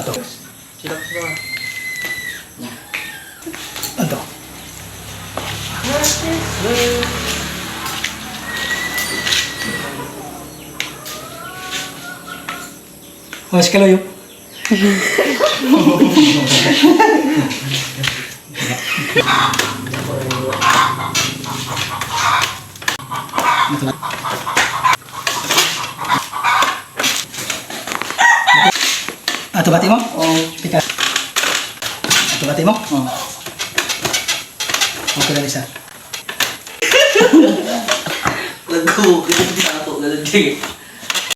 Ato. Silap ko. Ato. Mas kalau yuk. Ato bati mo? Oh. Pika. Ato bati mo? Oh. Okay lang isa. Lagu, kita bisa ato, lagu.